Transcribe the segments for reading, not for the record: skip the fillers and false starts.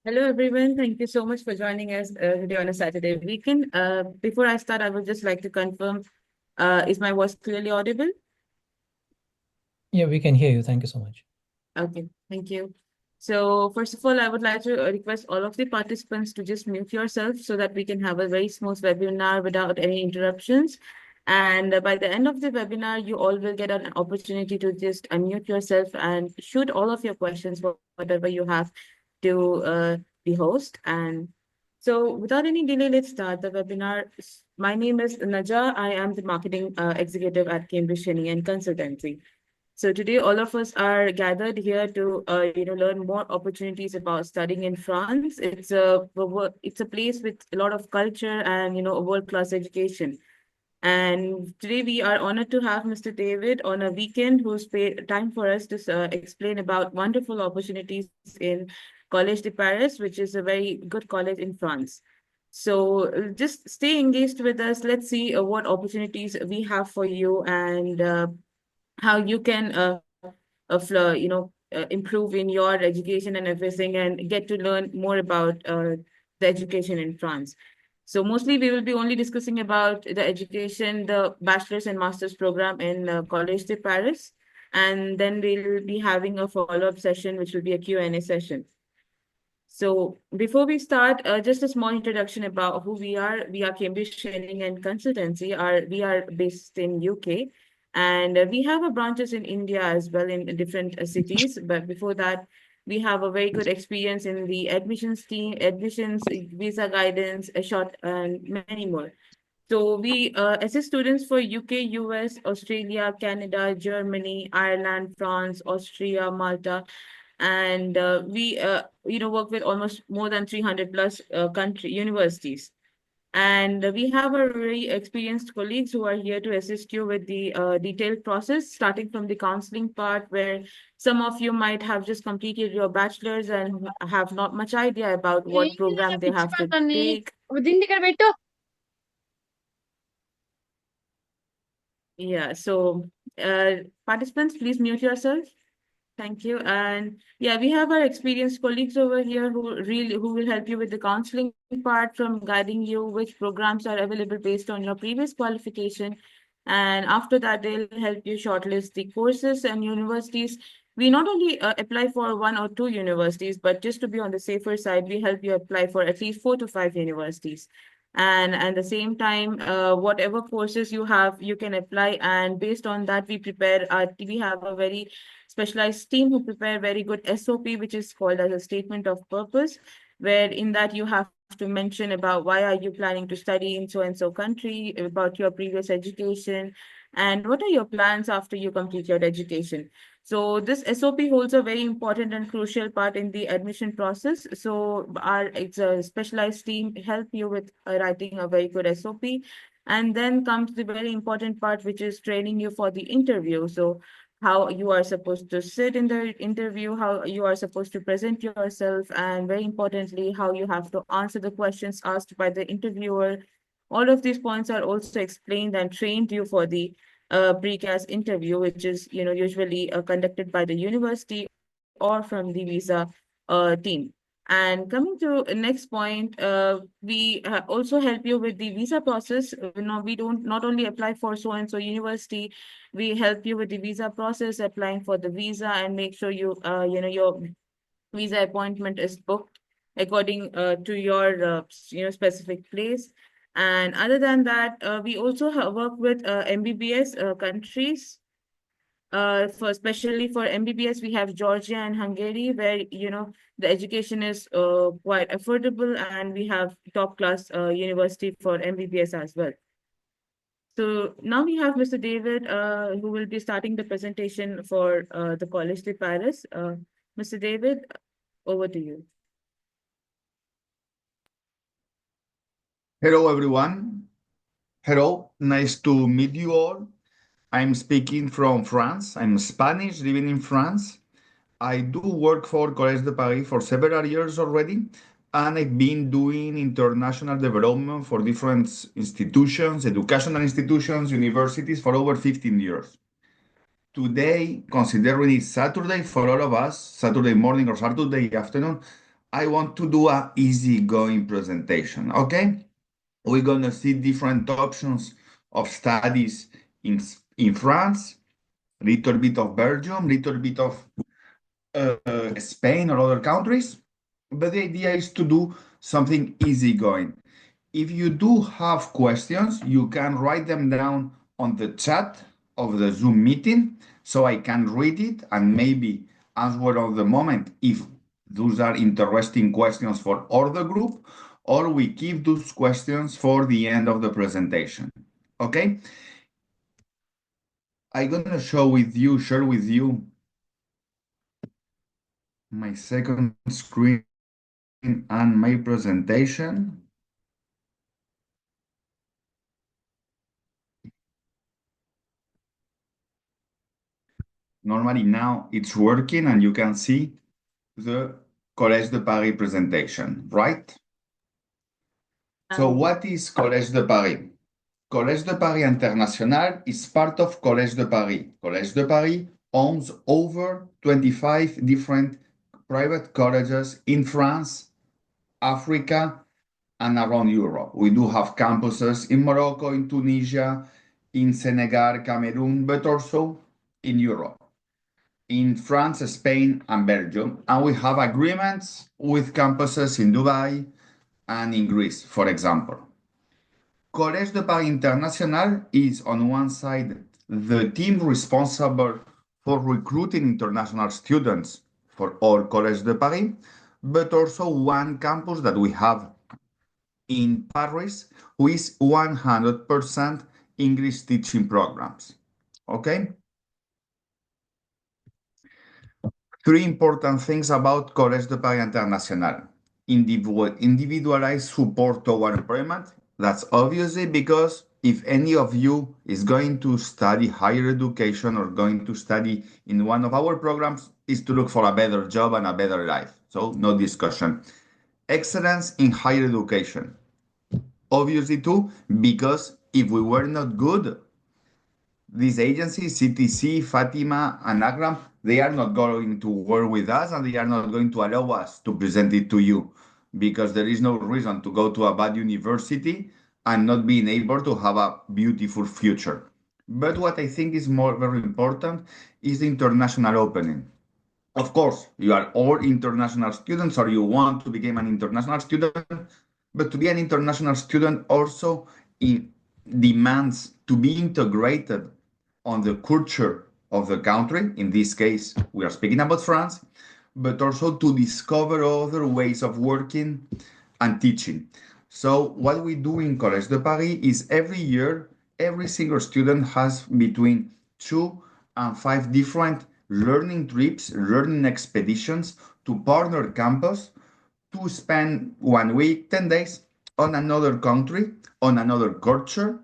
Hello, everyone. Thank you so much for joining us today on a Saturday weekend. Before I start, I would just like to confirm, is my voice clearly audible? Yeah, we can hear you. Thank you so much. Okay, thank you. So first of all, I would like to request all of the participants to just mute yourself so that we can have a very smooth webinar without any interruptions. And by the end of the webinar, you all will get an opportunity to just unmute yourself and shoot all of your questions, whatever you have to the host. And so without any delay, let's start the webinar. My name is Naja. I am the marketing executive at Cambridge Shenny and Consultancy. So today, all of us are gathered here to, learn more opportunities about studying in France. It's a place with a lot of culture and a world-class education. And today we are honored to have Mr. David on a weekend who's paid time for us to explain about wonderful opportunities in Collège de Paris, which is a very good college in France. So just stay engaged with us. Let's see what opportunities we have for you and how you can improve in your education and everything and get to learn more about the education in France. So mostly we will be only discussing about the education, the bachelor's and master's program in Collège de Paris. And then we'll be having a follow-up session, which will be a Q&A session. So before we start, just a small introduction about who we are. We are Cambridge Training and Consultancy. We are based in UK, and we have a branches in India as well in different cities. But before that, we have a very good experience in the admissions team, admissions, visa guidance, a short, and many more. So we assist students for UK, US, Australia, Canada, Germany, Ireland, France, Austria, Malta, and we work with almost more than 300 plus country universities. And we have a very experienced colleagues who are here to assist you with the detailed process, starting from the counseling part, where some of you might have just completed your bachelor's and have not much idea about what program they have to take. Yeah, so uh, participants, please mute yourself. Thank you. And yeah, we have our experienced colleagues over here who will help you with the counseling part, from guiding you which programs are available based on your previous qualification. And after that, they'll help you shortlist the courses and universities. We not only apply for one or two universities, but just to be on the safer side, we help you apply for at least 4 to 5 universities. And at the same time, whatever courses you have, you can apply. And based on that, we have a very specialized team who prepare very good SOP, which is called as a statement of purpose, where in that you have to mention about why are you planning to study in so and so country, about your previous education, and what are your plans after you complete your education. So this SOP holds a very important and crucial part in the admission process. So it's a specialized team help you with writing a very good SOP. And then comes the very important part, which is training you for the interview. So how you are supposed to sit in the interview, how you are supposed to present yourself, and very importantly, how you have to answer the questions asked by the interviewer. All of these points are also explained and trained you for the precast interview, which is usually conducted by the university or from the visa team. And coming to next point, we also help you with the visa process. We don't not only apply for so and so university, we help you with the visa process, applying for the visa, and make sure your visa appointment is booked according to your specific place. And other than that, we also work with MBBS countries. For especially for MBBS, we have Georgia and Hungary, where the education is quite affordable, and we have top class university for MBBS as well. So now we have Mr. David, who will be starting the presentation for the College de Paris. Mr. David, over to you. Hello, everyone. Hello, nice to meet you all. I'm speaking from France. I'm Spanish, living in France. I do work for Collège de Paris for several years already, and I've been doing international development for different institutions, educational institutions, universities for over 15 years. Today, considering it's Saturday for all of us, Saturday morning or Saturday afternoon, I want to do a easygoing presentation, okay? We're gonna see different options of studies in France, little bit of Belgium, little bit of Spain or other countries. But the idea is to do something easygoing. If you do have questions, you can write them down on the chat of the Zoom meeting so I can read it and maybe answer on the moment if those are interesting questions for all the group, or we keep those questions for the end of the presentation. Okay? I'm gonna share with you my second screen and my presentation. Normally now it's working and you can see the Collège de Paris presentation, right? So what is Collège de Paris? Collège de Paris International is part of Collège de Paris. Collège de Paris owns over 25 different private colleges in France, Africa, and around Europe. We do have campuses in Morocco, in Tunisia, in Senegal, Cameroon, but also in Europe, in France, Spain, and Belgium. And we have agreements with campuses in Dubai and in Greece, for example. Collège de Paris International is on one side the team responsible for recruiting international students for all Collège de Paris, but also one campus that we have in Paris, who is 100% English teaching programs. Okay? Three important things about Collège de Paris International. Individualized support toward employment. That's obviously because if any of you is going to study higher education or going to study in one of our programs, is to look for a better job and a better life. So no discussion. Excellence in higher education. Obviously too, because if we were not good, these agencies, CTC, Fatima, and Agram, they are not going to work with us and they are not going to allow us to present it to you because there is no reason to go to a bad university and not being able to have a beautiful future. But what I think is very important is the international opening. Of course, you are all international students or you want to become an international student, but to be an international student also demands to be integrated on the culture of the country. In this case, we are speaking about France, but also to discover other ways of working and teaching. So what we do in Collège de Paris is every year, every single student has between 2 and 5 different learning trips, learning expeditions to partner campus to spend 1 week, 10 days on another country, on another culture,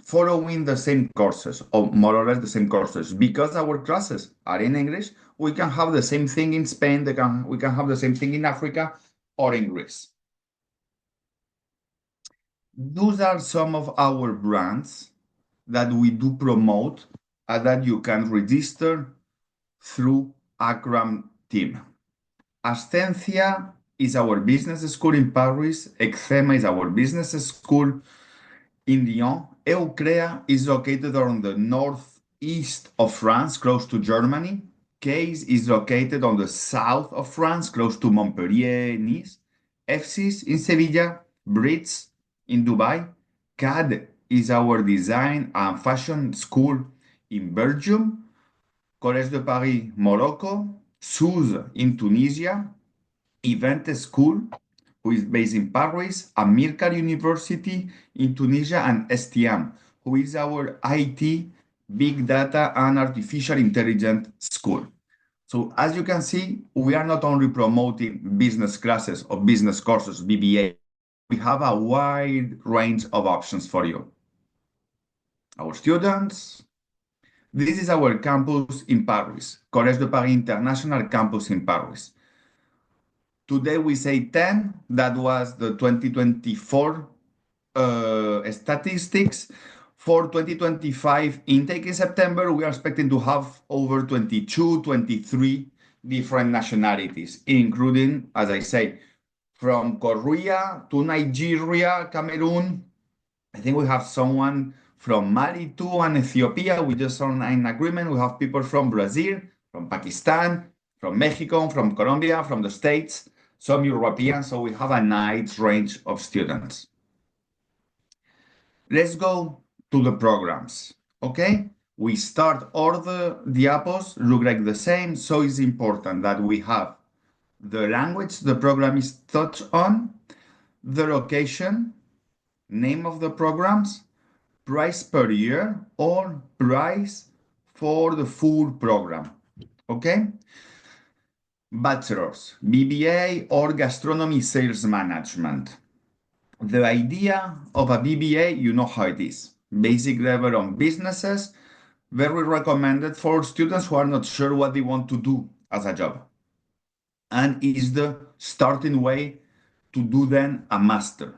following the same courses, or more or less the same courses. Because our classes are in English, we can have the same thing in Spain, we can have the same thing in Africa or in Greece. Those are some of our brands that we do promote and that you can register through Agram team. Astencia is our business school in Paris. Exema is our business school in Lyon. Eucrea is located on the northeast of France, close to Germany. CASE is located on the south of France, close to Montpellier, Nice. FCIS in Sevilla, Brits in Dubai. CAD is our design and fashion school in Belgium. Collège de Paris, Morocco. SUSE in Tunisia. Event School, who is based in Paris, Amilcar University in Tunisia, and STM, who is our IT, Big Data, and Artificial Intelligence school. So as you can see, we are not only promoting business classes or business courses, BBA, we have a wide range of options for you. Our students, this is our campus in Paris, Collège de Paris International Campus in Paris. Today we say 10, that was the 2024 statistics. For 2025 intake in September, we are expecting to have over 22, 23 different nationalities, including, as I say, from Korea to Nigeria, Cameroon. I think we have someone from Mali too, and Ethiopia. We just signed an agreement. We have people from Brazil, from Pakistan, from Mexico, from Colombia, from the States, some Europeans. So we have a nice range of students. Let's go to the programs, okay? We start all the diapos look like the same, so it's important that we have the language the program is touched on, the location, name of the programs, price per year, or price for the full program, okay? Bachelor's, BBA, or gastronomy sales management. The idea of a BBA, you know how it is. Basic level on businesses, very recommended for students who are not sure what they want to do as a job. And is the starting way to do then a master.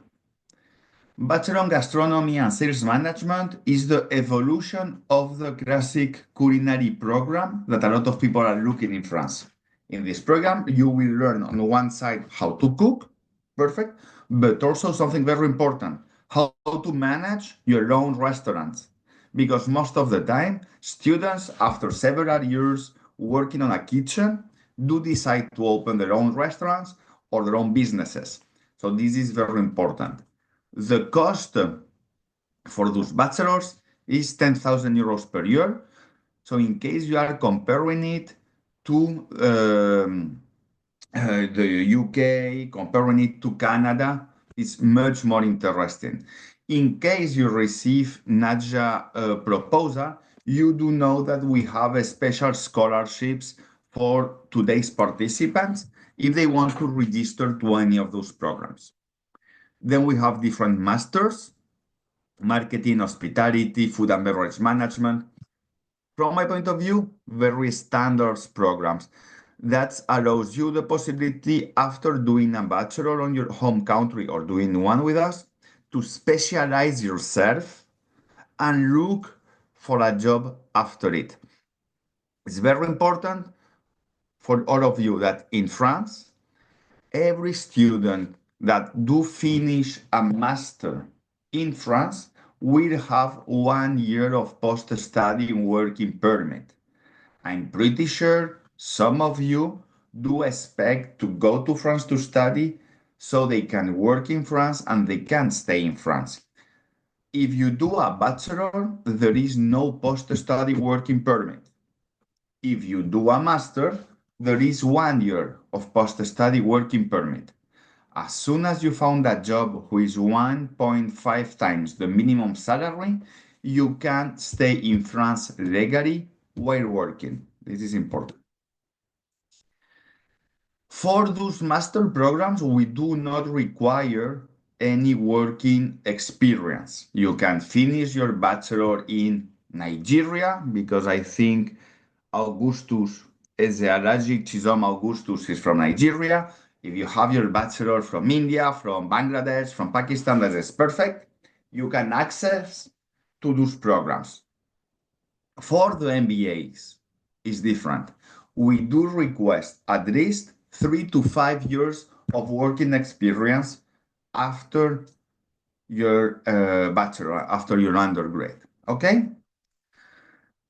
Bachelor in Gastronomy and Sales Management is the evolution of the classic culinary program that a lot of people are looking in France. In this program, you will learn on one side how to cook, perfect, but also something very important, how to manage your own restaurants. Because most of the time, students, after several years working on a kitchen, do decide to open their own restaurants or their own businesses. So this is very important. The cost for those bachelors is 10,000 euros per year. So in case you are comparing it to the UK, comparing it to Canada, it's much more interesting. In case you receive NADJA proposal, you do know that we have a special scholarships for today's participants if they want to register to any of those programs. Then we have different masters, marketing, hospitality, food and beverage management. From my point of view, very standard programs. That allows you the possibility, after doing a bachelor on your home country or doing one with us, to specialize yourself and look for a job after it. It's very important for all of you that in France, every student that do finish a master in France will have 1 year of post-study working permit. I'm pretty sure some of you do expect to go to France to study so they can work in France and they can stay in France. If you do a bachelor, there is no post-study working permit. If you do a master, there is 1 year of post-study working permit. As soon as you found a job who is 1.5 times the minimum salary, you can stay in France legally while working. This is important. For those master programs, we do not require any working experience. You can finish your bachelor in Nigeria, because I think Augustus Ezealagic Chisom Augustus is from Nigeria. If you have your bachelor from India, from Bangladesh, from Pakistan, that is perfect. You can access to those programs. For the MBAs, it's different. We do request at least 3 to 5 years of working experience after your bachelor, after your undergrad, okay?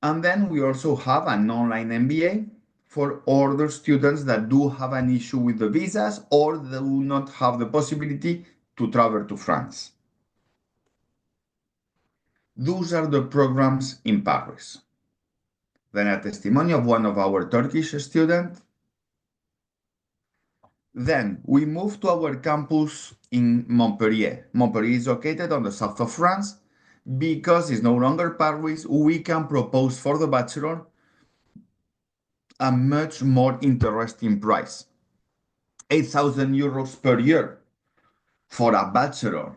And then we also have an online MBA for other students that do have an issue with the visas or do not have the possibility to travel to France. Those are the programs in Paris. Then a testimony of one of our Turkish students. Then we move to our campus in Montpellier. Montpellier is located on the south of France. Because it's no longer Paris, we can propose for the bachelor a much more interesting price. 8,000 euros per year for a bachelor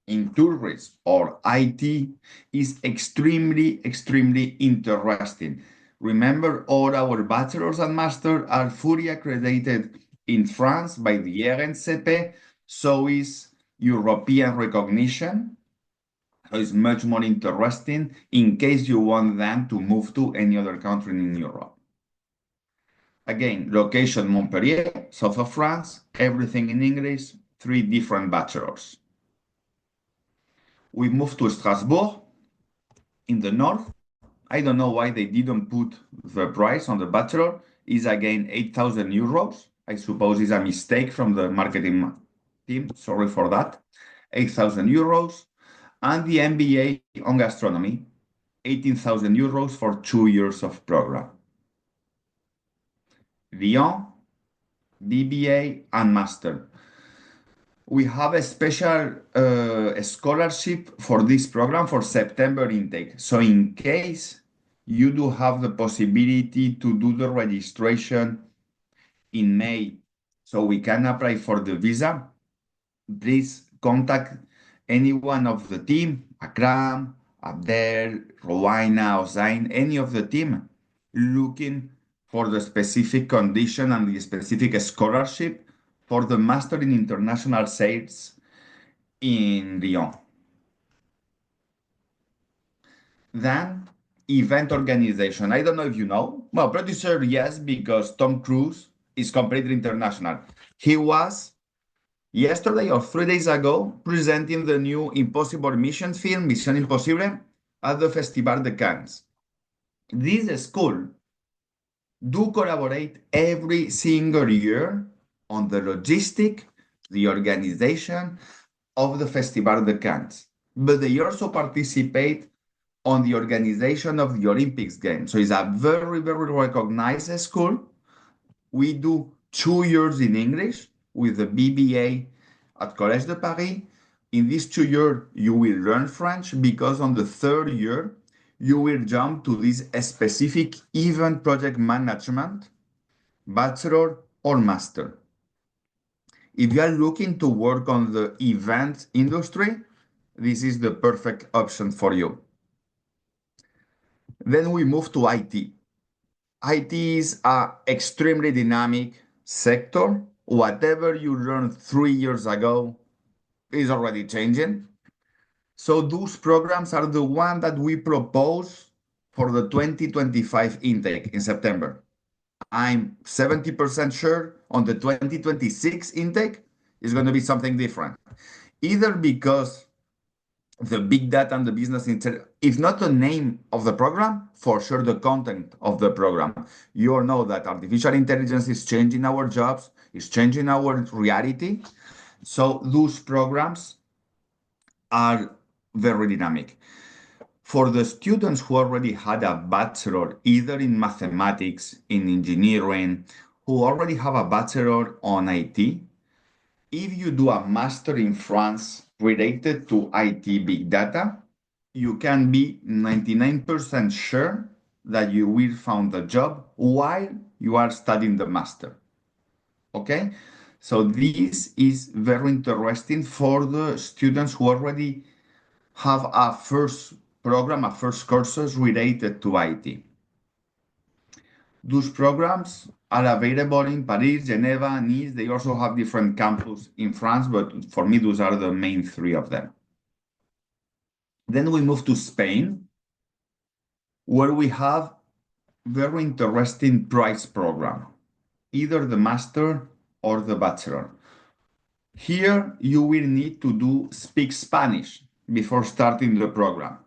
in tourism or IT is extremely, extremely interesting. Remember, all our bachelors and masters are fully accredited in France by the RNCP, so is European recognition. So it's much more interesting in case you want them to move to any other country in Europe. Again, location Montpellier, south of France, everything in English, 3 different bachelors. We moved to Strasbourg in the north. I don't know why they didn't put the price on the bachelor. Is again 8,000 euros. I suppose it's a mistake from the marketing team. Sorry for that. 8,000 euros. And the MBA on gastronomy, 18,000 euros for 2 years of program. Lyon, BBA, and master. We have a special scholarship for this program for September intake. So in case you do have the possibility to do the registration in May, so we can apply for the visa, please contact any one of the team, Akram, Abdel, Rowena, Ozain, any of the team, looking for the specific condition and the specific scholarship for the Master in International Sales in Lyon. Then, event organization. I don't know if you know. Well, pretty sure yes, because Tom Cruise is completely international. He was yesterday or 3 days ago presenting the new Impossible Mission film, Mission Impossible, at the Festival de Cannes. This school do collaborate every single year on the logistic, the organization of the Festival de Cannes. But they also participate on the organization of the Olympics Games. So it's a very, very recognized school. We do 2 years in English with the BBA at Collège de Paris. In these 2 years, you will learn French because on the 3rd year, you will jump to this specific event project management, bachelor or master. If you are looking to work on the event industry, this is the perfect option for you. Then we move to IT. IT is an extremely dynamic sector. Whatever you learned 3 years ago is already changing. So those programs are the ones that we propose for the 2025 intake in September. I'm 70% sure on the 2026 intake is going to be something different. Either because the big data and the business, if not the name of the program, for sure the content of the program. You all know that artificial intelligence is changing our jobs, is changing our reality. So those programs are very dynamic. For the students who already had a bachelor, either in mathematics, in engineering, who already have a bachelor on IT, if you do a master in France related to IT big data, you can be 99% sure that you will find a job while you are studying the master. Okay? So this is very interesting for the students who already have a first program, a first courses related to IT. Those programs are available in Paris, Geneva, Nice. They also have different campuses in France, but for me, those are the main 3 of them. Then we move to Spain, where we have very interesting price program, either the master or the bachelor. Here, you will need to speak Spanish before starting the program.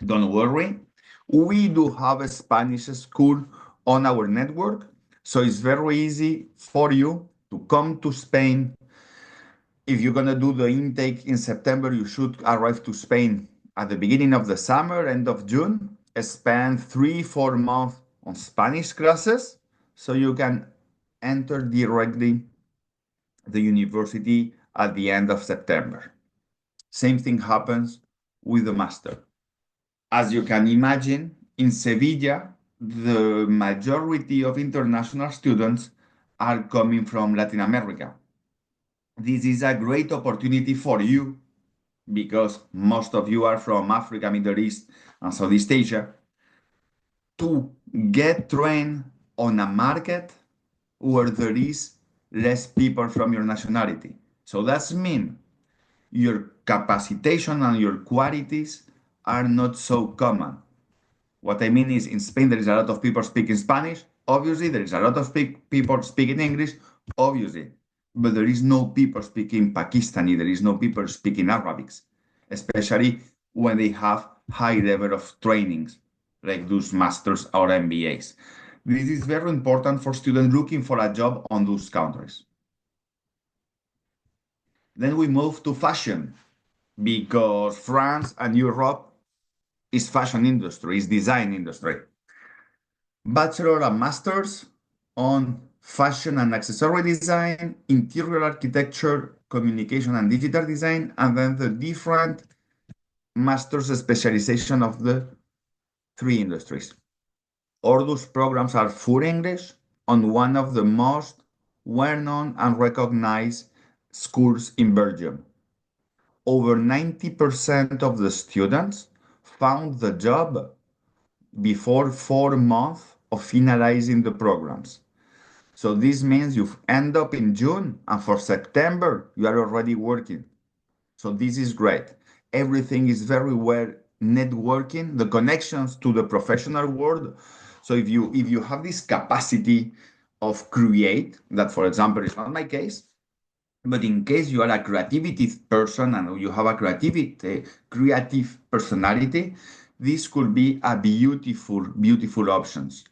Don't worry, we do have a Spanish school on our network, so it's very easy for you to come to Spain. If you're gonna do the intake in September, you should arrive to Spain at the beginning of the summer, end of June, spend 3-4 months on Spanish classes, so you can enter directly the university at the end of September. Same thing happens with the master. As you can imagine, in Sevilla, the majority of international students are coming from Latin America. This is a great opportunity for you because most of you are from Africa, Middle East, and Southeast Asia, to get trained on a market where there is less people from your nationality. So that means your capacitation and your qualities are not so common. What I mean is in Spain, there is a lot of people speaking Spanish. Obviously, there is a lot of people speaking English, obviously, but there is no people speaking Pakistani, there is no people speaking Arabics, especially when they have high level of trainings, like those masters or MBAs. This is very important for students looking for a job on those countries. Then we move to fashion, because France and Europe is fashion industry, is design industry. Bachelor and masters on fashion and accessory design, interior architecture, communication and digital design, and then the different master's specialization of the three industries. All those programs are full English on one of the most well-known and recognized schools in Belgium. Over 90% of the students found the job before 4 months of finalizing the programs. So this means you end up in June, and for September, you are already working. So this is great. Everything is very well networking, the connections to the professional world. So if you have this capacity of create, that for example is not my case, but in case you are a creativity person and you have a creative personality, this could be a beautiful, beautiful options.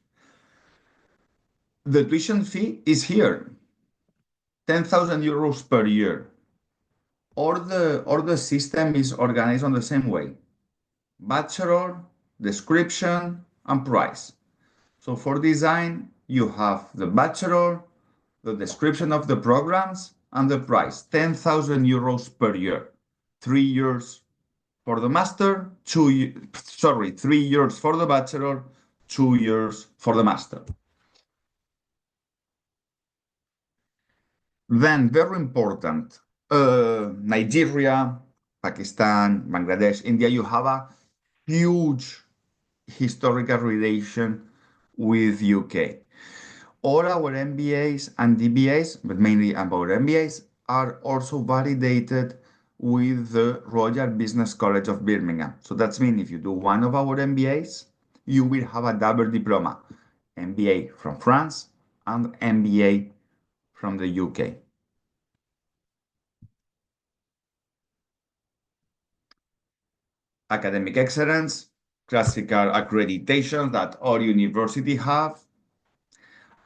The tuition fee is here, 10,000 euros per year. Or the system is organized on the same way: bachelor, description, and price. So for design, you have the bachelor, the description of the programs, and the price, 10,000 euros per year. 3 years for the master, 3 years for the bachelor, 2 years for the master. Then, very important, Nigeria, Pakistan, Bangladesh, India, you have a huge historical relation with UK. All our MBAs and DBAs, but mainly our MBAs, are also validated with the Royal Business College of Birmingham. So that means if you do one of our MBAs, you will have a double diploma, MBA from France and MBA from the UK. Academic excellence, classical accreditation that all universities have.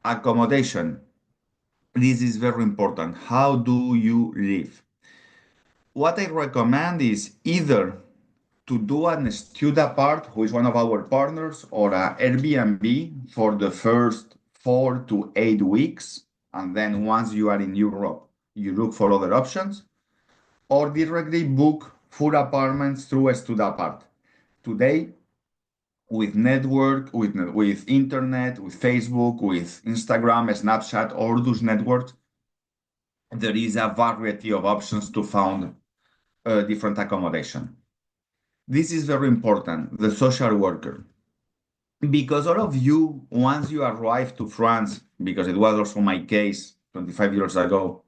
Accommodation. This is very important. How do you live? What I recommend is either to do an StudyApart, who is one of our partners, or a Airbnb for the first 4 to 8 weeks. And then once you are in Europe, you look for other options, or directly book full apartments through a StudyApart. Today, with network, with internet, with Facebook, with Instagram, Snapchat, all those networks, there is a variety of options to find different accommodation. This is very important, the social worker. Because all of you, once you arrive to France, because it was also my case 25 years ago,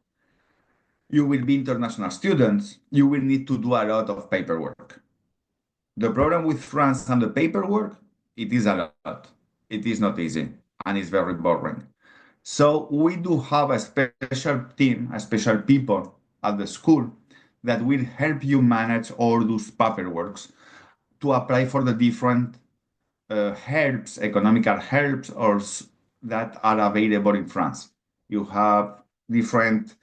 you will be international students, you will need to do a lot of paperwork. The problem with France and the paperwork, it is a lot. It is not easy, and it's very boring. So we do have a special team, a special people at the school that will help you manage all those paperworks to apply for the different helps, economical helps, that are available in France. You have different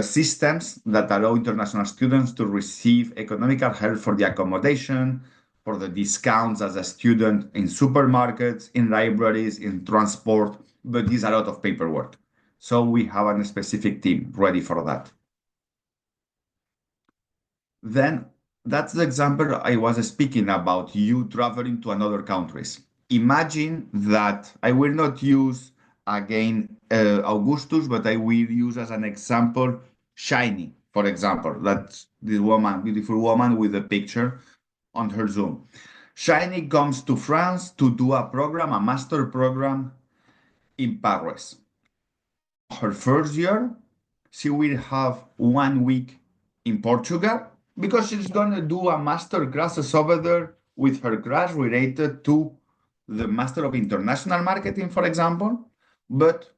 systems that allow international students to receive economical help for the accommodation, for the discounts as a student in supermarkets, in libraries, in transport, but it's a lot of paperwork. So we have a specific team ready for that. Then that's the example I was speaking about, you traveling to another countries. Imagine that I will not use again Augustus, but I will use as an example Shiny, for example. That's this woman, beautiful woman with a picture on her Zoom. Shiny comes to France to do a program, a master program in Paris. Her first year, she will have 1 week in Portugal because she's going to do a master classes over there with her class related to the Master of International Marketing, for example. but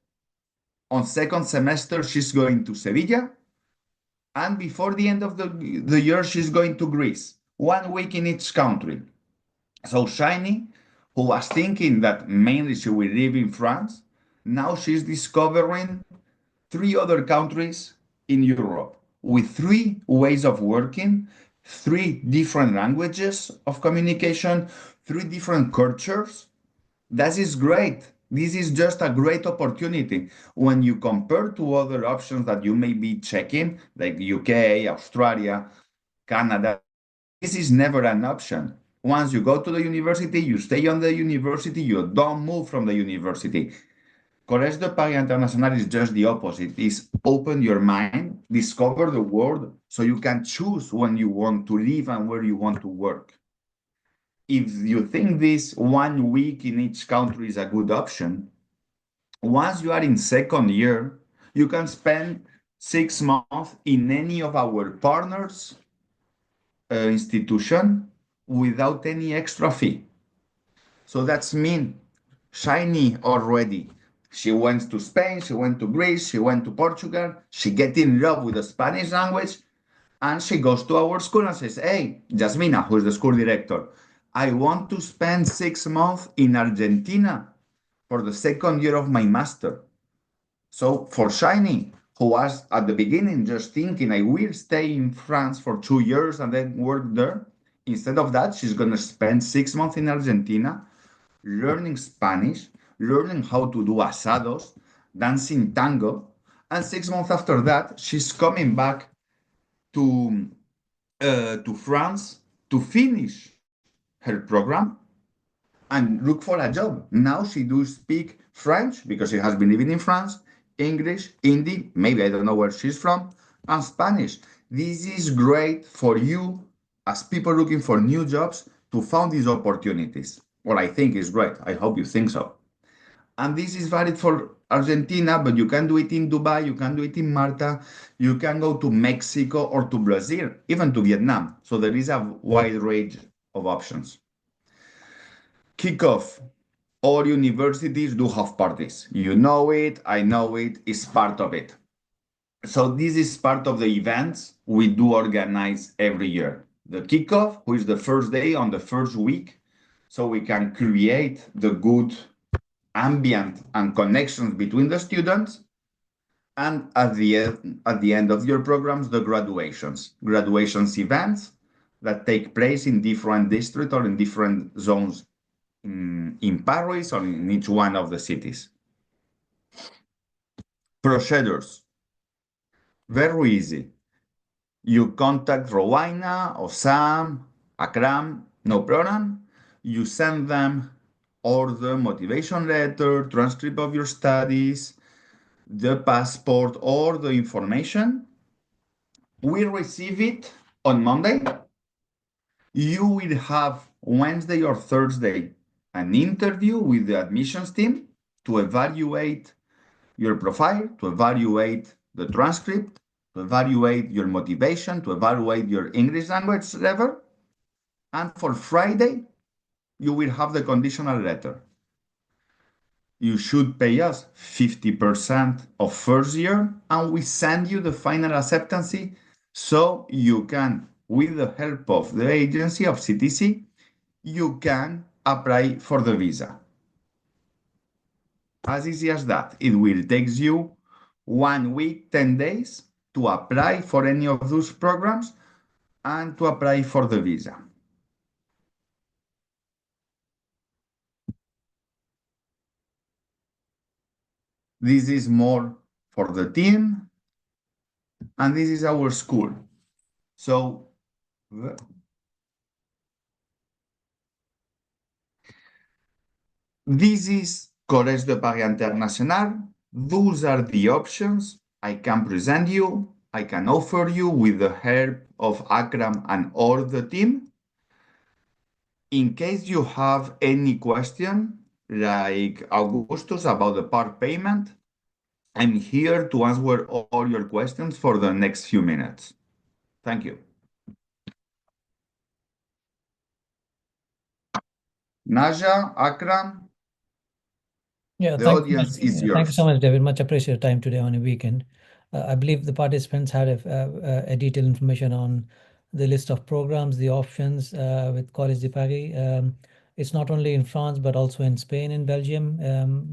on second semester, she's going to Sevilla. And before the end of the year, she's going to Greece, 1 week in each country. So Shiny, who was thinking that mainly she will live in France, now she's discovering 3 other countries in Europe with 3 ways of working, 3 different languages of communication, 3 different cultures. That is great. This is just a great opportunity. When you compare to other options that you may be checking, like UK, Australia, Canada, this is never an option. Once you go to the university, you stay on the university, you don't move from the university. Collège de Paris International is just the opposite. It's open your mind, discover the world, so you can choose when you want to live and where you want to work. If you think this 1 week in each country is a good option, once you are in second year, you can spend 6 months in any of our partners' institution without any extra fee. So that's mean Shiny already. She went to Spain, she went to Greece, she went to Portugal, she get in love with the Spanish language, and she goes to our school and says, hey, Jasmina, who is the school director, I want to spend 6 months in Argentina for the second year of my master. So for Shiny, who was at the beginning just thinking, I will stay in France for 2 years and then work there, instead of that, she's going to spend 6 months in Argentina learning Spanish, learning how to do asados, dancing tango, and 6 months after that, she's coming back to France to finish her program and look for a job. Now she do speak French because she has been living in France, English, Hindi, maybe I don't know where she's from, and Spanish. This is great for you as people looking for new jobs to find these opportunities. What I think is great. I hope you think so. And this is valid for Argentina, but you can do it in Dubai, you can do it in Malta, you can go to Mexico or to Brazil, even to Vietnam. So there is a wide range of options. Kickoff. All universities do have parties. You know it, I know it, it's part of it. So this is part of the events we do organize every year. The kickoff, which is the first day on the first week, so we can create the good ambient and connections between the students. And at the end of your programs, the graduations events that take place in different districts or in different zones in Paris or in each one of the cities. Procedures. Very easy. You contact Rowena or Sam, Akram, no problem. You send them all the motivation letter, transcript of your studies, the passport, or the information. We receive it on Monday. You will have Wednesday or Thursday an interview with the admissions team to evaluate your profile, to evaluate the transcript, to evaluate your motivation, to evaluate your English language level. And for Friday, you will have the conditional letter. You should pay us 50% of first year, and we send you the final acceptance so you can, with the help of the agency of CTC, you can apply for the visa. As easy as that. It will take you 1 week, 10 days to apply for any of those programs and to apply for the visa. This is more for the team, and this is our school. So this is Collège de Paris International. Those are the options I can present you, I can offer you with the help of Akram and all the team. In case you have any question, like Augustus about the part payment, I'm here to answer all your questions for the next few minutes. Thank you. Naja, Akram? Yeah, The thanks so much. audience is Thank you so yours. much, David. Much appreciate your time today on a weekend. I believe the participants had a detailed information on the list of programs, the options with Collège de Paris. It's not only in France, but also in Spain and Belgium.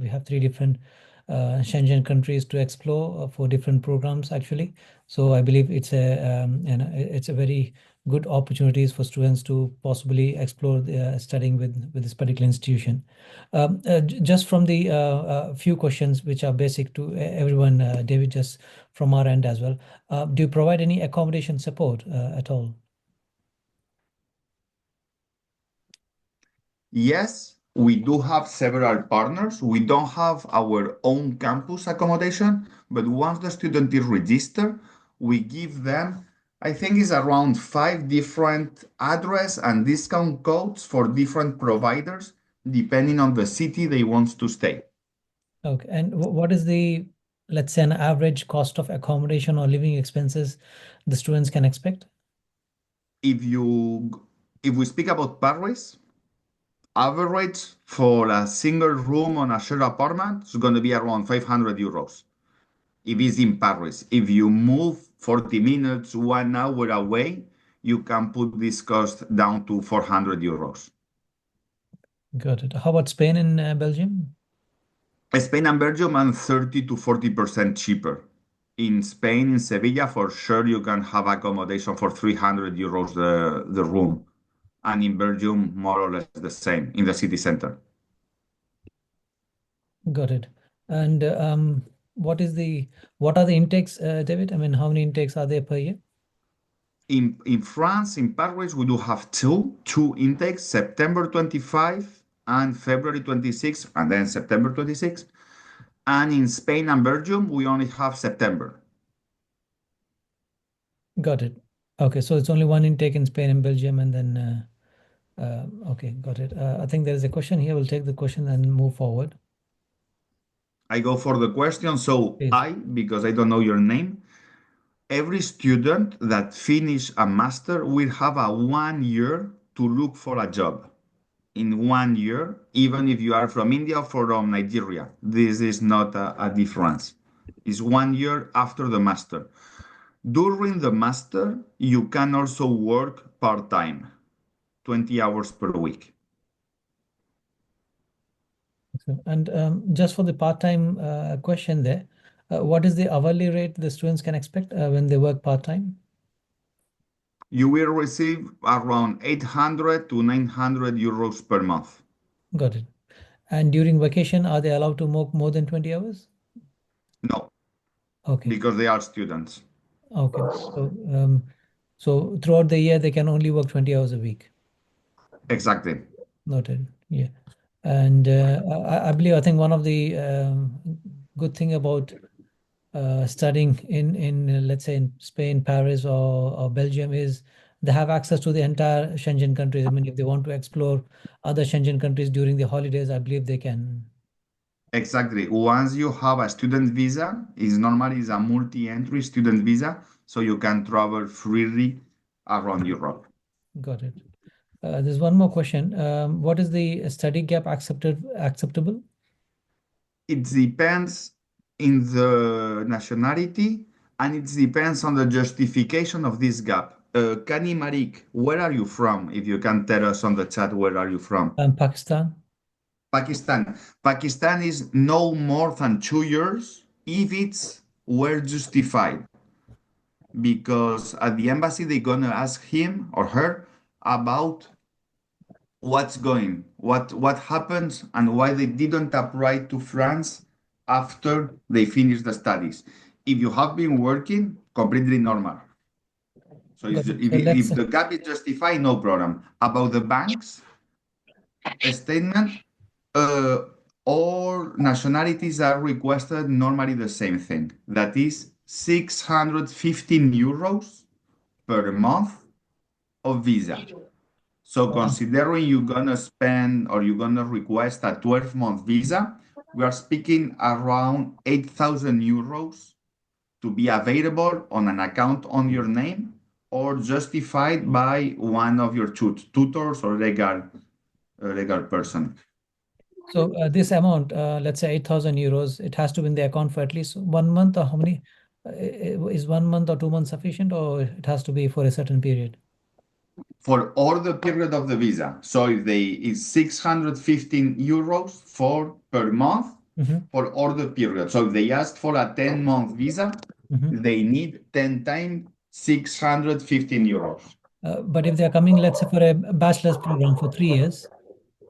We have three different Schengen countries to explore for different programs, actually. So I believe it's a very good opportunities for students to possibly explore studying with this particular institution. Just from the few questions which are basic to everyone, David, just from our end as well. Do you provide any accommodation support at all? Yes, we do have several partners. We don't have our own campus accommodation, but once the student is registered, we give them, I think it's around 5 different address and discount codes for different providers, depending on the city they want to stay. Okay. And what is the, let's say, an average cost of accommodation or living expenses the students can expect? If we speak about Paris, average for a single room on a shared apartment is going to be around 500 euros. If it's in Paris, if you move 40 minutes, 1 hour away, you can put this cost down to 400 euros. Got it. How about Spain and Belgium? Spain and Belgium are 30 to 40% cheaper. In Spain, in Sevilla, for sure, you can have accommodation for 300 euros the room. And in Belgium, more or less the same in the city center. Got it. And what are the intakes, David? I mean, how many intakes are there per year? In France, in Paris, we do have two intakes, September 25 and February 26, and then September 26. And in Spain and Belgium, we only have September. Got it. Okay, so it's only one intake in Spain and Belgium, and then okay, got it. I think there is a question here. We'll take the question and move forward. I go for the question. So Please. because I don't know your name, every student that finish a master will have a 1 year to look for a job. In 1 year, even if you are from India or from Nigeria, this is not a difference. It's 1 year after the master. During the master, you can also work part-time, 20 hours per week. And just for the part-time question there, what is the hourly rate the students can expect when they work part-time? You will receive around 800 to 900 euros per month. Got it. And during vacation, are they allowed to work more than 20 hours? No, Okay. because they are students. Okay. So throughout the year, they can only work 20 hours a week. Exactly. Noted. Yeah. And I believe, I think one of the good thing about studying in let's say in Spain, Paris, or Belgium is they have access to the entire Schengen countries. I mean, if they want to explore other Schengen countries during the holidays, I believe they can. Exactly. Once you have a student visa, is normally is a multi-entry student visa, so you can travel freely around Europe. Got it. There's one more question. What is the study gap acceptable? It depends in the nationality and it depends on the justification of this gap. Kani Marik, where are you from? If you can tell us on the chat, where are you from? Pakistan. Pakistan. Pakistan is no more than 2 years if it's well justified. Because at the embassy, they're gonna ask him or her about what happens and why they didn't apply to France after they finish the studies. If you have been working, completely normal. So Got it. if the gap is justified, no problem. About the banks statement, all nationalities are requested normally the same thing. That is 615 euros per month of visa. So considering you're gonna spend or you're gonna request a 12-month visa, we are speaking around 8,000 euros to be available on an account on your name or justified by one of your tutors or legal person. So this amount, let's say 8,000 euros, it has to be in the account for at least 1 month, or how many? Is 1 month or 2 months sufficient, or it has to be for a certain period? For all the period of the visa. So if it's 615 euros per month Mhm, for all the period. So if they ask for a 10-month visa, mhm. they need 10 times 615 euros. But if they're coming, let's say, for a bachelor's program for 3 years,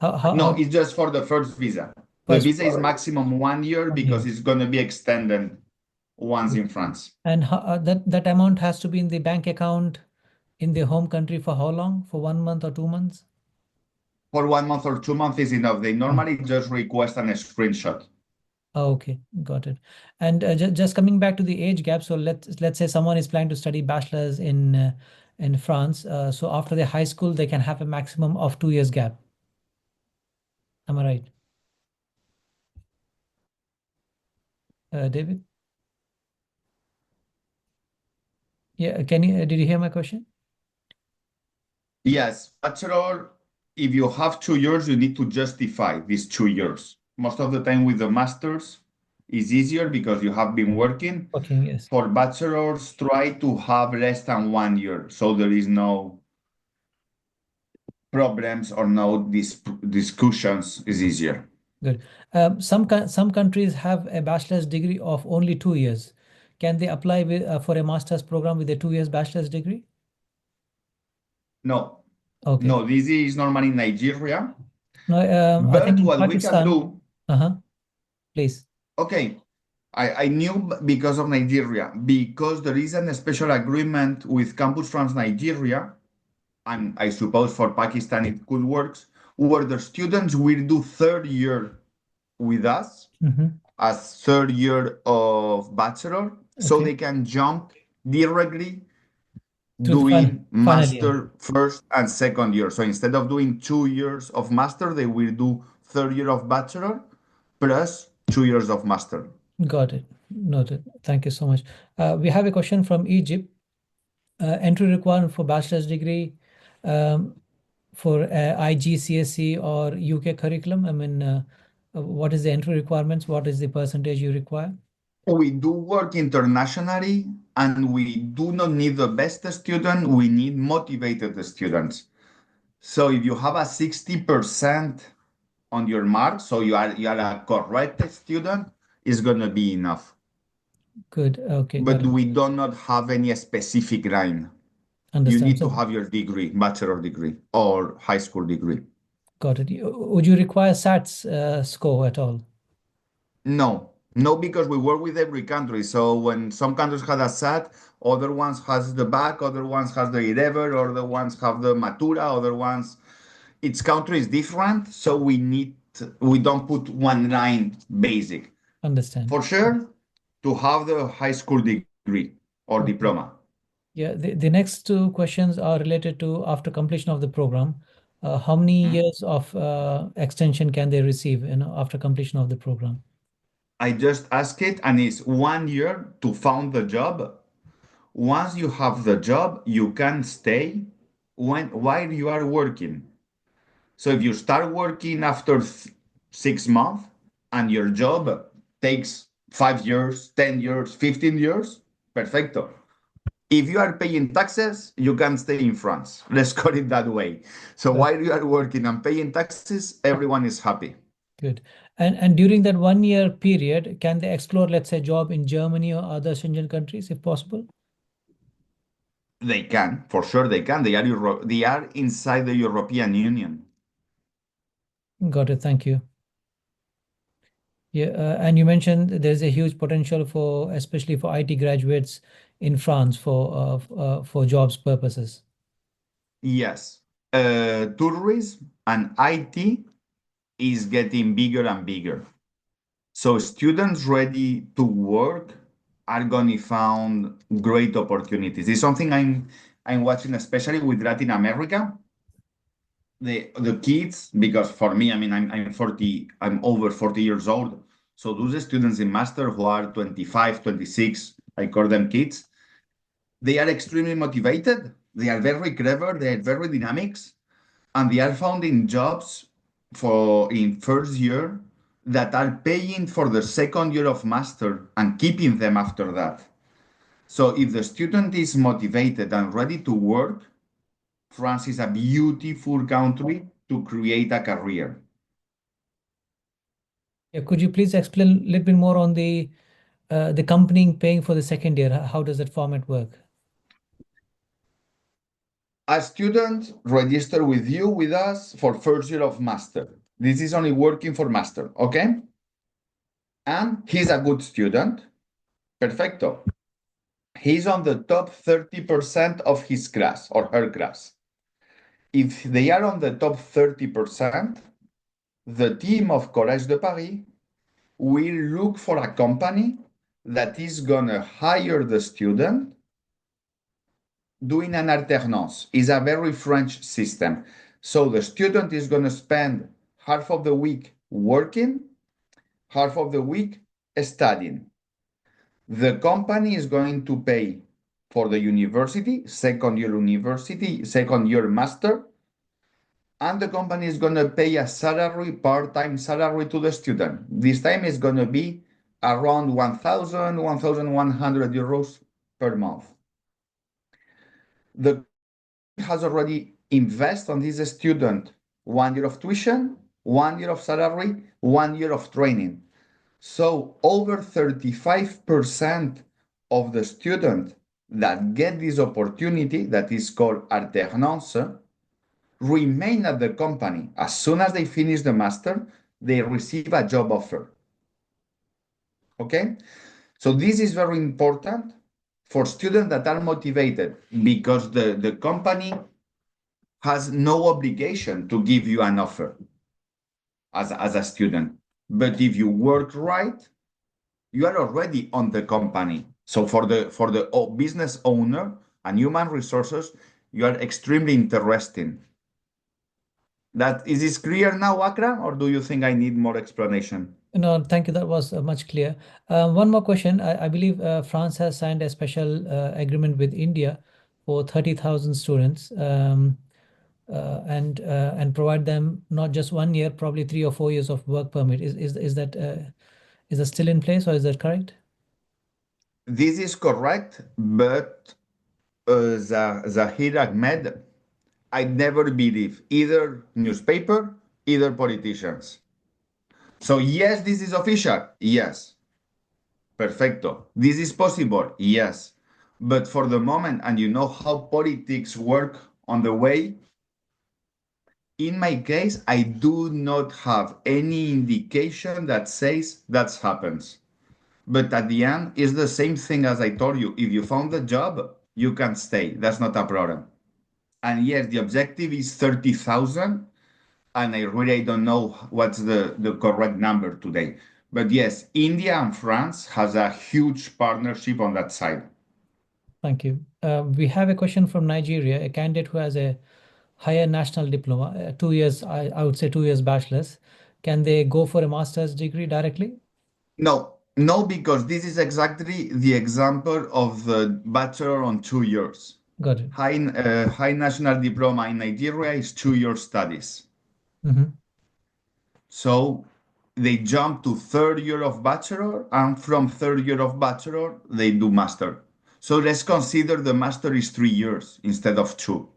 No, how it's just for the first visa. The first visa is maximum 1 year 1 year? because it's going to be extended once in France. And that amount has to be in the bank account in the home country for how long? For 1 month or 2 months? For 1 month or 2 months is enough. They normally just request a screenshot. Oh, okay, got it. And just coming back to the age gap, so let's say someone is planning to study bachelor's in France. So after their high school, they can have a maximum of 2 years gap. Am I right, David? Yeah, did you hear my question? Yes, bachelor, if you have 2 years, you need to justify these 2 years. Most of the time with the masters, is easier because you have been working. Okay, yes. For bachelors, try to have less than 1 year, so there is no problems or no discussions. Is easier. Good. Some countries have a bachelor's degree of only 2 years. Can they apply for a master's program with a 2 years bachelor's degree? No, Okay. no, this is normally Nigeria. No, I think But in what we can Pakistan. do, Please. okay, I knew because of Nigeria, because there is a special agreement with Campus France Nigeria, and I suppose for Pakistan it could work, where the students will do third year with us as third year of bachelor, so Okay. they can jump directly To the doing final year. master first and second year. So instead of doing 2 years of master, they will do third year of bachelor plus 2 years of master. Got it. Noted. Thank you so much. We have a question from Egypt. Entry requirement for bachelor's degree for IGCSE or UK curriculum. I mean, what is the entry requirements? What is the percentage you require? We do work internationally and we do not need the best student, we need motivated students. So if you have a 60% on your mark, so you are a correct student, it's gonna be enough. Good. Okay. But Got it. we do not have any specific line. You Understand. need to So, have your degree, bachelor degree or high school degree. got it. Would you require SATs score at all? No, because we work with every country. So when some countries have a SAT, other ones has the back, other ones has the IREVER, other ones have the Matura, other ones, each country is different. So we don't put one line basic. Understand. For sure, to have the high school degree or Okay. diploma. Yeah, the next two questions are related to after completion of the program. How many years of extension can they receive, after completion of the program? I just ask it, and it's 1 year to found the job. Once you have the job, you can stay while you are working. So if you start working after 6 months and your job takes 5 years, 10 years, 15 years, perfecto. If you are paying taxes, you can stay in France. Let's call it that way. So Right. while you are working and paying taxes, everyone is happy. Good. And during that 1 year period, can they explore, let's say, job in Germany or other Schengen countries if possible? They can, for sure they can. They are inside the European Union. Got it. Thank you. Yeah, and you mentioned there's a huge potential for, especially for IT graduates in France for jobs purposes. Yes. Tourism and IT is getting bigger and bigger. So students ready to work are going to find great opportunities. It's something I'm watching, especially with Latin America. The kids, because for me, I mean, I'm 40, I'm over 40 years old. So those students in master who are 25, 26, I call them kids, they are extremely motivated. They are very clever. They are very dynamics, and they are finding jobs for in first year that are paying for the second year of master and keeping them after that. So if the student is motivated and ready to work, France is a beautiful country to create a career. Yeah, could you please explain a little bit more on the company paying for the second year? How does that format work? A student register with you with us for first year of master. This is only working for master, okay? And he's a good student. Perfecto. He's on the top 30% of his class or her class. If they are on the top 30%, the team of Collège de Paris will look for a company that is gonna hire the student doing an alternance. Is a very French system. So the student is gonna spend half of the week working, half of the week studying. The company is going to pay for the university, second year master, and the company is going to pay a salary, part-time salary to the student. This time is going to be around 1,000, 1,100 euros per month. The has already invested on this student 1 year of tuition, 1 year of salary, 1 year of training. So over 35% of the students that get this opportunity that is called alternance remain at the company. As soon as they finish the master, they receive a job offer. Okay? So this is very important for students that are motivated because the company has no obligation to give you an offer as a student. But if you work right, you are already on the company. So for the business owner and human resources, you are extremely interesting. That is this clear now, Akram, or do you think I need more explanation? No, thank you. That was much clear. One more question. I believe France has signed a special agreement with India for 30,000 students and provide them not just 1 year, probably 3 or 4 years of work permit. Is that still in place or is that correct? This is correct, but Zahir Ahmed, I never believe either newspaper, either politicians. So yes, this is official. Yes. Perfecto. This is possible. Yes. But for the moment, and you know how politics work on the way, in my case, I do not have any indication that says that happens. But at the end, it's the same thing as I told you. If you found a job, you can stay. That's not a problem. And yes, the objective is 30,000. And I really don't know what's the correct number today. But yes, India and France has a huge partnership on that side. Thank you. We have a question from Nigeria, a candidate who has a higher national diploma, 2 years, I would say 2 years bachelor's. Can they go for a master's degree directly? No, because this is exactly the example of the bachelor on 2 years. Got it. High national diploma in Nigeria is 2 year studies. Mm-hmm. So they jump to third year of bachelor, and from third year of bachelor, they do master. So let's consider the master is 3 years instead of two.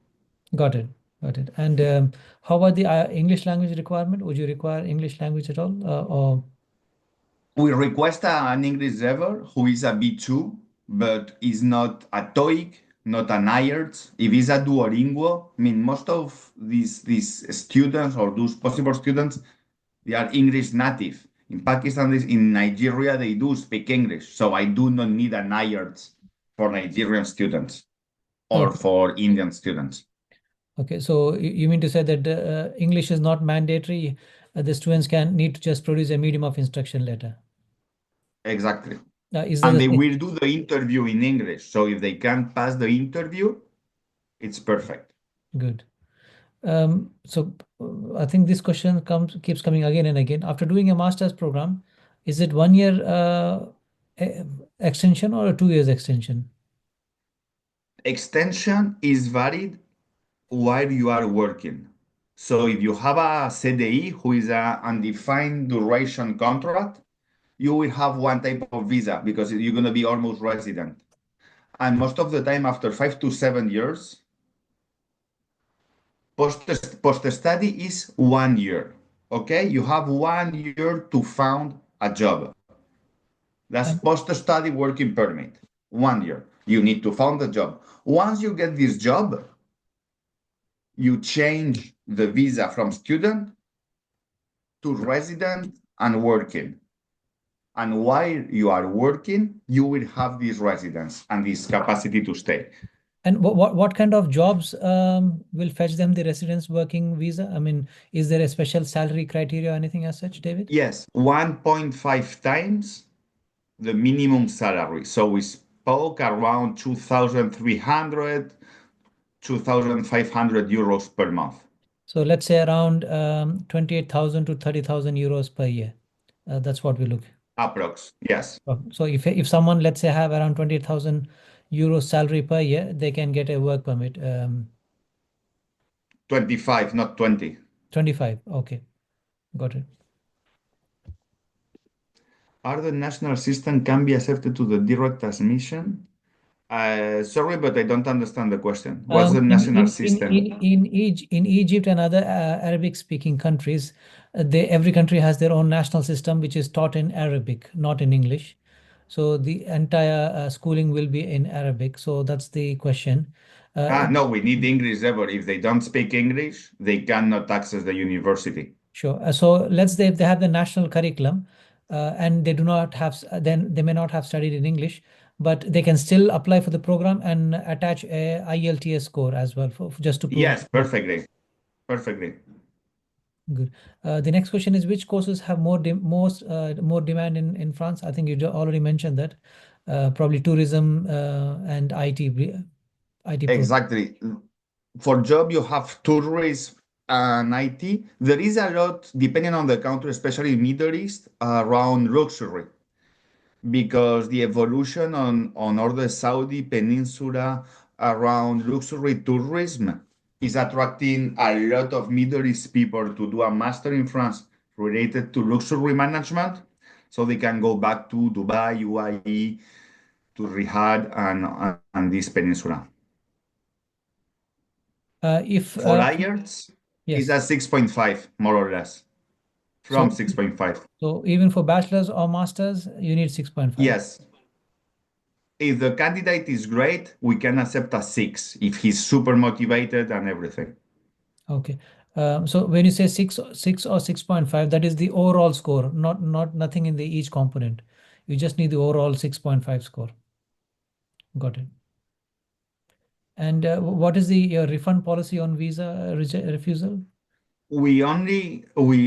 Got it. Got it. And how about the English language requirement? Would you require English language at all? Or We request an English level who is a B2, but is not a TOEIC, not an IELTS. If it's a Duolingo, I mean, most of these students or those possible students, they are English native. In Pakistan, in Nigeria, they do speak English. So I do not need an IELTS for Nigerian students or okay. for Indian students. Okay. So you mean to say that English is not mandatory? The students can need to just produce a medium of instruction letter. Exactly. Is there And the they same- will do the interview in English. So if they can pass the interview, it's perfect. Good. So I think this question keeps coming again and again. After doing a master's program, is it 1 year extension or a 2 years extension? Extension is valid while you are working. So if you have a CDI, who is a undefined duration contract, you will have one type of visa because you're going to be almost resident. And most of the time, after 5 to 7 years, post-study is 1 year. Okay, you have 1 year to found a job. That's And post-study working permit. 1 year. You need to found a job. Once you get this job, you change the visa from student to resident and working. And while you are working, you will have this residence and this capacity to stay. what kind of jobs will fetch them the residence working visa? I mean, is there a special salary criteria or anything as such, David? Yes, 1.5 times the minimum salary. So we spoke around 2,300, 2,500 euros per month. So let's say around 28,000 to 30,000 euros per year. That's what we look. Approx. Yes. So if someone, let's say, have around 20,000 euros salary per year, they can get a work permit. 25, not 20. 25. Okay, got it. Are the national system can be accepted to the direct admission? Sorry, but I don't understand the question. What's the national system? In Egypt and other Arabic-speaking countries, every country has their own national system, which is taught in Arabic, not in English. So the entire schooling will be in Arabic. So that's the question. No, we need English ever. If they don't speak English, they cannot access the university. Sure. So let's say if they have the national curriculum and they do not have, then they may not have studied in English, but they can still apply for the program and attach a IELTS score as well for just to prove. Yes, perfectly. Perfectly. Good. The next question is, which courses have more demand in France? I think you already mentioned that. Probably tourism and IT. Exactly. For job, you have tourism and IT. There is a lot, depending on the country, especially in Middle East, around luxury, because the evolution on all the Saudi Peninsula around luxury tourism is attracting a lot of Middle East people to do a master in France related to luxury management, so they can go back to Dubai, UAE, to Riyadh and this peninsula. For IELTS, yes, it's at 6.5, more or less, from 6.5. So even for bachelor's or master's, you need 6.5. Yes. If the candidate is great, we can accept a 6 if he's super motivated and everything. Okay. So when you say 6 or 6.5, that is the overall score, not nothing in the each component. You just need the overall 6.5 score. Got it. And what is your refund policy on visa refusal? We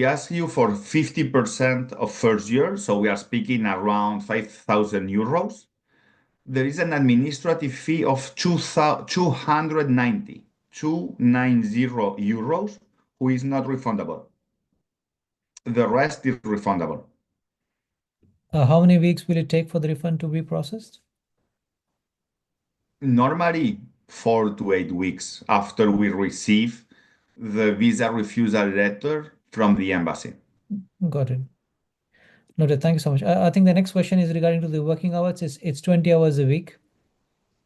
ask you for 50% of first year, so we are speaking around 5,000 euros. There is an administrative fee of 290 euros, who is not refundable. The rest is refundable. How many weeks will it take for the refund to be processed? Normally 4 to 8 weeks after we receive the visa refusal letter from the embassy. Got it. Noted. Thank you so much. I think the next question is regarding to the working hours. It's 20 hours a week.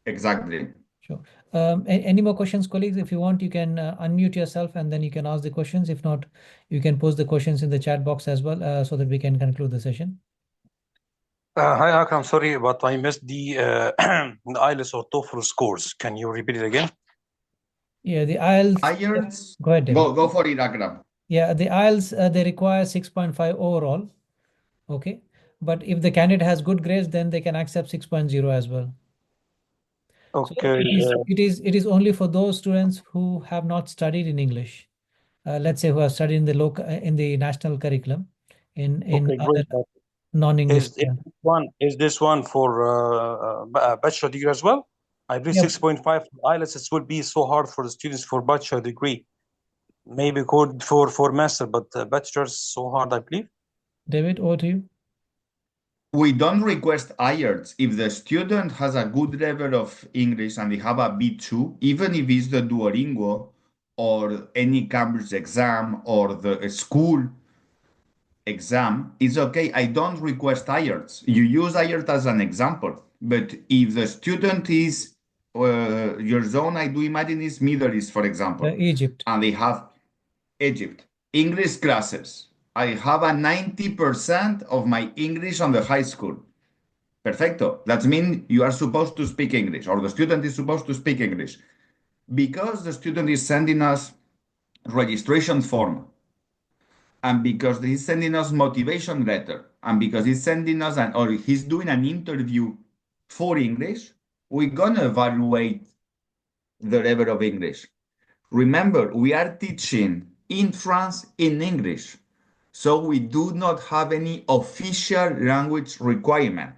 Exactly. Sure. Any more questions, colleagues? If you want, you can unmute yourself and then you can ask the questions. If not, you can post the questions in the chat box as well, so that we can conclude the session. Hi, Akram. Sorry, but I missed the the IELTS or TOEFL scores. Can you repeat it again? Yeah, the IELTS. IELTS. Go ahead, David. Go for it, Akram. Yeah, the IELTS they require 6.5 overall. Okay, but if the candidate has good grades, then they can accept 6.0 as well. Okay. So it is only for those students who have not studied in English. Let's say who have studied in the local in the national curriculum in Okay, other great. non-English. Is this one for bachelor degree as well? I believe Yeah. 6.5 IELTS it would be so hard for the students for bachelor degree. Maybe good for master, but bachelor's so hard, I believe. David, over to you. We don't request IELTS if the student has a good level of English and they have a B2, even if it's the Duolingo, or any Cambridge exam or the school exam, it's okay. I don't request IELTS. You use IELTS as an example. But if the student is, your zone, I do imagine is Middle East, for example, Egypt. and they have Egypt, English classes. I have a 90% of my English on the high school. Perfecto. That means you are supposed to speak English, or the student is supposed to speak English. Because the student is sending us registration form, and because he's sending us motivation letter, and because he's sending us or he's doing an interview for English, we're gonna evaluate the level of English. Remember, we are teaching in France in English, so we do not have any official language requirement.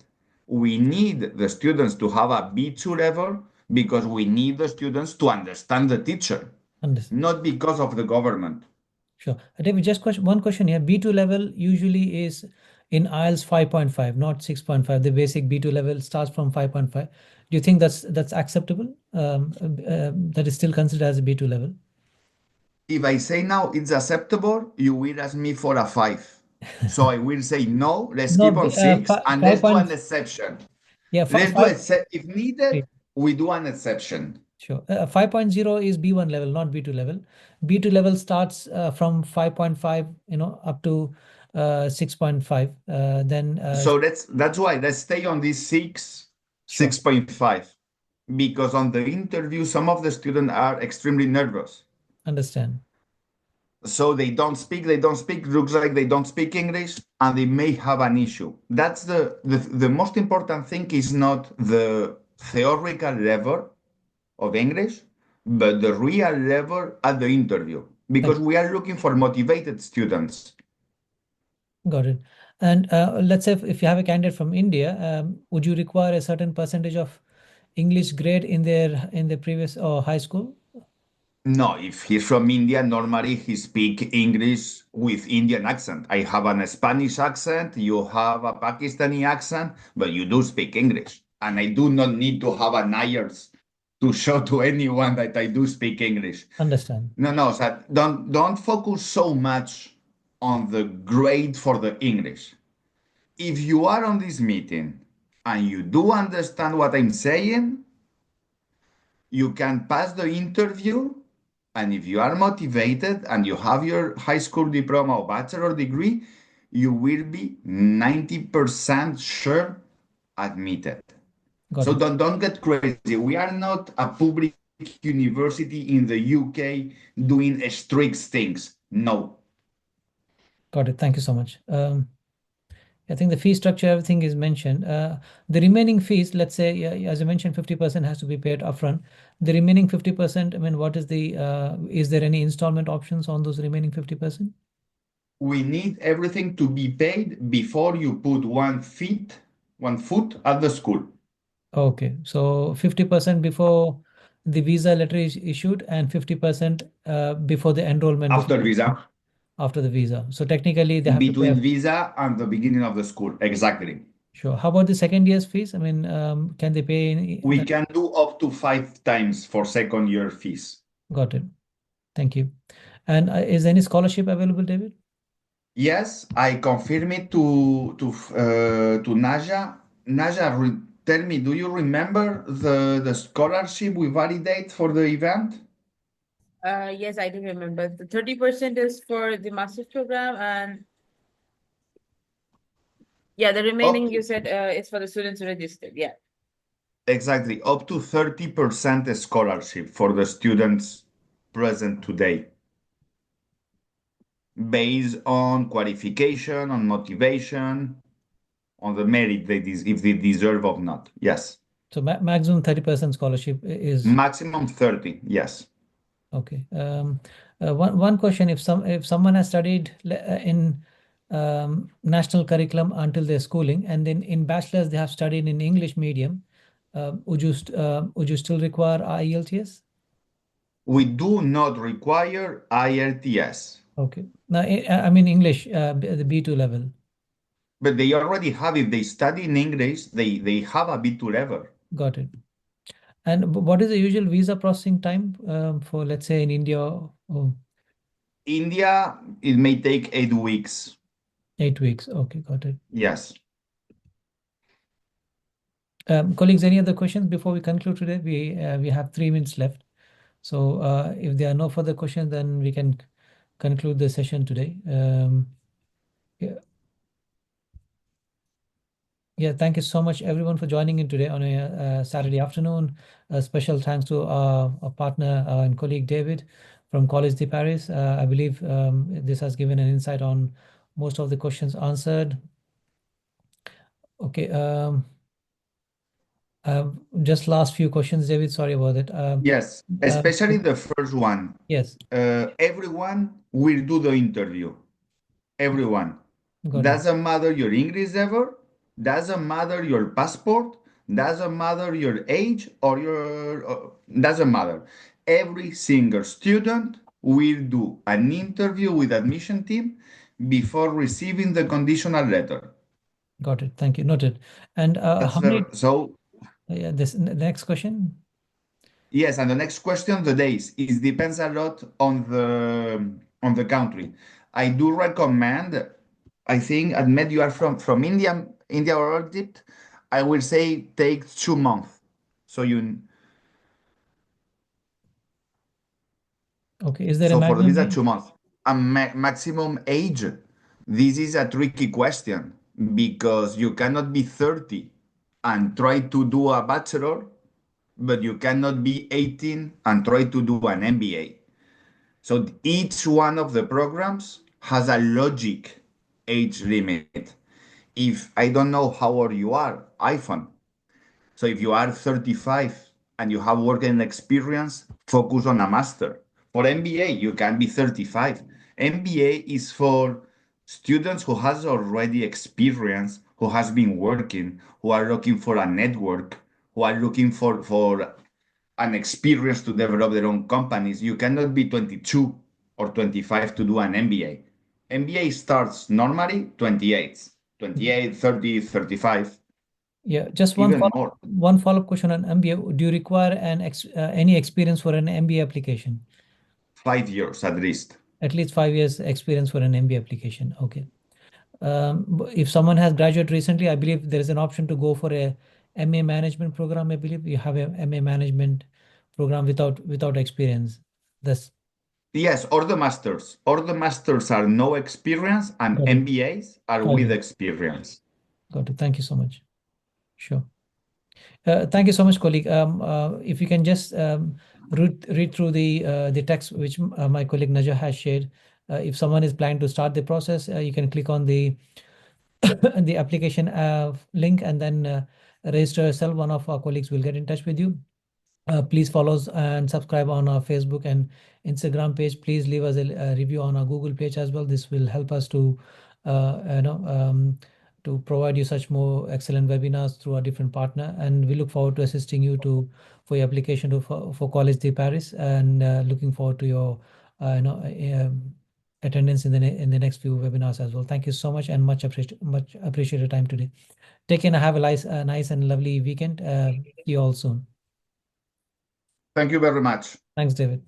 We need the students to have a B2 level because we need the students to understand the teacher, Understand. not because of the government. Sure. David, just one question here. B2 level usually is in IELTS 5.5, not 6.5. The basic B2 level starts from 5.5. Do you think that's acceptable? That is still considered as a B2 level? If I say now it's acceptable, you will ask me for a 5. So I will say no, let's No, keep on 6 and let's do an 5. exception. Yeah, Let's do 5. if needed, we do an exception. Sure. 5.0 is B1 level, not B2 level. B2 level starts from 5.5, up to 6.5. So that's why let's stay on this 6, Sure. 6.5, because on the interview, some of the students are extremely nervous. Understand. So they don't speak, looks like they don't speak English, and they may have an issue. That's the most important thing is not the theoretical level of English, but the real level at the interview, because we are looking for motivated students. Got it. And let's say if you have a candidate from India, would you require a certain percentage of English grade in their previous or high school? No, if he's from India, normally he speak English with Indian accent. I have a Spanish accent, you have a Pakistani accent, but you do speak English. And I do not need to have an IELTS to show to anyone that I do speak English. Understand. No, so don't focus so much on the grade for the English. If you are on this meeting and you do understand what I'm saying, you can pass the interview. And if you are motivated and you have your high school diploma or bachelor degree, you will be 90% sure admitted. So don't get crazy. We are not a public university in the UK doing strict things. No. Got it. Thank you so much. I think the fee structure, everything is mentioned. The remaining fees, let's say, as I mentioned, 50% has to be paid upfront. The remaining 50%, I mean, what is is there any installment options on those remaining 50%? We need everything to be paid before you put 1 foot at the school. Okay, so 50% before the visa letter is issued and 50% before the enrollment. After visa. After the visa. So technically they have between to pay visa and the beginning of the school. Exactly. Sure. How about the second year's fees? I mean, can they pay We can do up to 5 times for second year fees. Got it. Thank you. And is any scholarship available, David? Yes, I confirm it to Naja. Naja, tell me, do you remember the scholarship we validate for the event? Yes, I do remember. The 30% is for the master's program, and yeah, the remaining you said is for the students registered. Yeah. Exactly, up to 30% scholarship for the students present today, based on qualification, on motivation, on the merit if they deserve or not. Yes. So maximum 30% scholarship is maximum 30. Yes. Okay. One question: if someone has studied in national curriculum until their schooling, and then in bachelor's they have studied in English medium, would you still require IELTS? We do not require IELTS. Okay. Now, I mean English, the B2 level. But they already have, if they study in English, they have a B2 level. Got it. And what is the usual visa processing time for, let's say, in India? Oh, India, it may take 8 weeks. 8 weeks. Okay, got it. Yes. Colleagues, any other questions before we conclude today? We have 3 minutes left. So if there are no further questions, then we can conclude the session today. Yeah, thank you so much, everyone, for joining in today on a Saturday afternoon. A special thanks to our partner and colleague David from College de Paris. I believe this has given an insight on most of the questions answered. Okay. Just last few questions, David. Sorry about it. Yes, especially the first one. Yes, Everyone will do the interview. Everyone. got it. Doesn't matter your English ever, doesn't matter your passport, doesn't matter your age or your, doesn't matter. Every single student will do an interview with admission team before receiving the conditional letter. Got it. Thank you. Noted. And That's how many? so Yeah, the next question. yes, and the next question, the days, it depends a lot on the country. I do recommend, I think, admit you are from India or Egypt. I will say take 2 months. So Okay. Is there a so for the maximum visa age? 2 months. A maximum age. This is a tricky question because you cannot be 30 and try to do a bachelor, but you cannot be 18 and try to do an MBA. So each one of the programs has a logic age limit. If I don't know how old you are, iPhone. So if you are 35 and you have working experience, focus on a master. For MBA, you can be 35. MBA is for students who has already experience, who has been working, who are looking for a network, who are looking for an experience to develop their own companies. You cannot be 22 or 25 to do an MBA. MBA starts normally 28, 30, 35, Yeah, just even more. one follow-up question on MBA. Do you require any experience for an MBA application? 5 years at least. At least 5 years experience for an MBA application. Okay. If someone has graduated recently, I believe there is an option to go for a MA management program. I believe you have a MA management program without experience. That's Yes, or the masters. Or the masters are no experience and got it. MBAs are Got with it. experience. Got it. Thank you so much. Sure. Thank you so much, colleague. If you can just read through the text which my colleague Najah has shared. If someone is planning to start the process, you can click on the the application link and then register yourself. One of our colleagues will get in touch with you. Please follow us and subscribe on our Facebook and Instagram page. Please leave us a review on our Google page as well. This will help us to to provide you such more excellent webinars through our different partner. And we look forward to assisting you for your application for College de Paris, and looking forward to your attendance in the next few webinars as well. Thank you so much and much appreciate your time today. Take care and have a nice and lovely weekend. See you all soon. Thank you very much. Thanks, David.